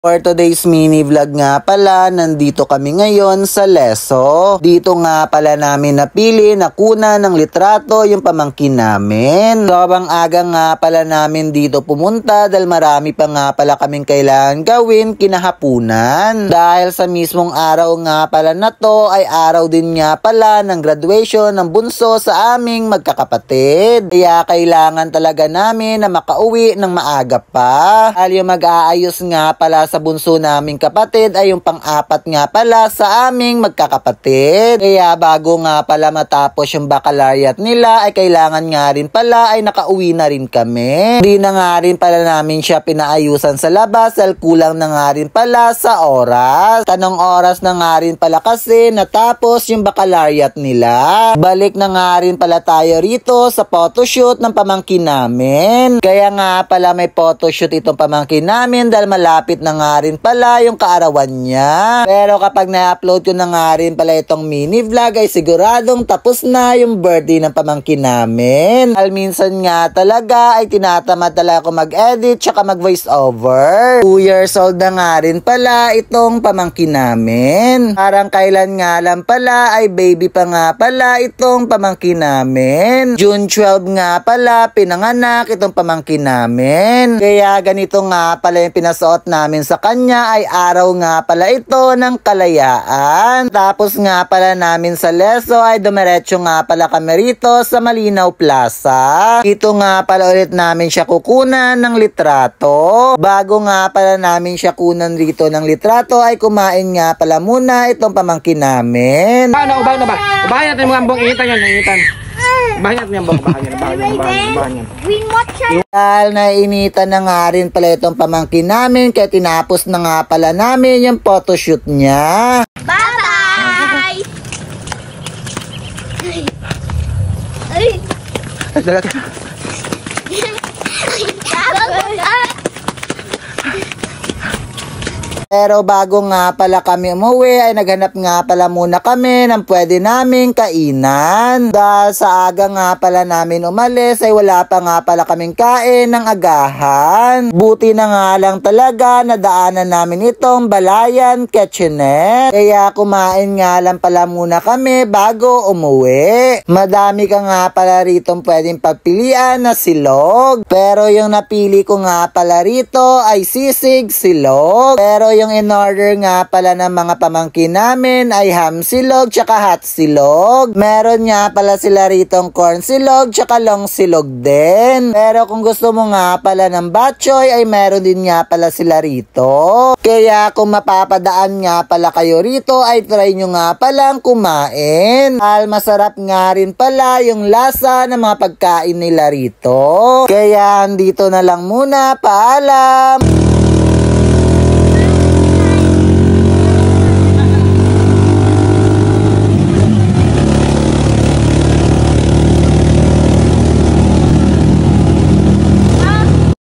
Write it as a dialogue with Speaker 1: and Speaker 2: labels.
Speaker 1: For today's mini vlog nga pala, nandito kami ngayon sa Leso. Dito nga pala namin napili na kuna ng litrato yung pamangkin namin. Sobrang aga nga pala namin dito pumunta dahil marami pa nga pala kaming kailangan gawin kinahapunan. Dahil sa mismong araw nga pala na to ay araw din nga pala ng graduation ng bunso sa aming magkakapatid. Kaya kailangan talaga namin na makauwi ng maaga pa. Dahil yung mag-aayos nga pala sa bunso naming kapatid ay yung pang-apat nga pala sa aming magkakapatid. Kaya bago nga pala matapos yung baccalaureate nila ay kailangan nga rin pala ay nakauwi na rin kami. Hindi na nga rin pala namin siya pinaayusan sa labas dahil kulang na nga rin pala sa oras. Tanong oras na nga rin pala kasi natapos yung baccalaureate nila. Balik na nga rin pala tayo rito sa photoshoot ng pamangkin namin. Kaya nga pala may photoshoot itong pamangkin namin dahil malapit na nga rin pala yung kaarawan niya. Pero kapag na-upload ko na nga rin pala itong mini vlog ay siguradong tapos na yung birthday ng pamangkin namin. Dahil minsan nga talaga ay tinatamad talaga ako mag-edit tsaka mag-voice over. 2 years old na nga rin pala itong pamangkin namin. Parang kailan nga lang pala ay baby pa nga pala itong pamangkin namin. June 12 nga pala pinanganak itong pamangkin namin. Kaya ganito nga pala yung pinasuot namin sa kanya ay araw nga pala ito ng kalayaan. Tapos nga pala namin sa Leso ay dumiretso nga pala kami rito sa Malinaw Plaza. Dito nga pala ulit namin siya kukunan ng litrato. Bago nga pala namin siya kunan rito ng litrato ay kumain nga pala muna itong pamangkin namin.
Speaker 2: Ubahan na ba? Ubahan natin mga ambong initan yan, initan. Ubahan natin yung ambong, ubahan yan.
Speaker 1: Dahil nainitan na nga rin pala itong pamangkin namin kaya tinapos na nga pala namin yung photoshoot niya.
Speaker 3: Bye-bye!
Speaker 1: Pero bago nga pala kami umuwi ay naghanap nga pala muna kami ng pwede naming kainan. Dahil sa aga nga pala namin umalis ay wala pa nga pala kaming kain ng agahan. Buti na nga lang talaga nadaanan namin itong Balayan Kitchenette. Kaya kumain nga lang pala muna kami bago umuwi. Madami ka nga pala rito pwedeng pagpilian na silog. Pero yung napili ko nga pala rito ay sisig silog. Pero yung in-order nga pala ng mga pamangkin namin ay ham silog tsaka hot silog. Meron nga pala sila ritong corn silog tsaka long silog din. Pero kung gusto mo nga pala ng bok choy ay meron din nga pala sila rito. Kaya kung mapapadaan nga pala kayo rito ay try nyo nga palang kumain. Dahil masarap nga rin pala yung lasa ng mga pagkain nila rito. Kaya andito na lang muna. Paalam!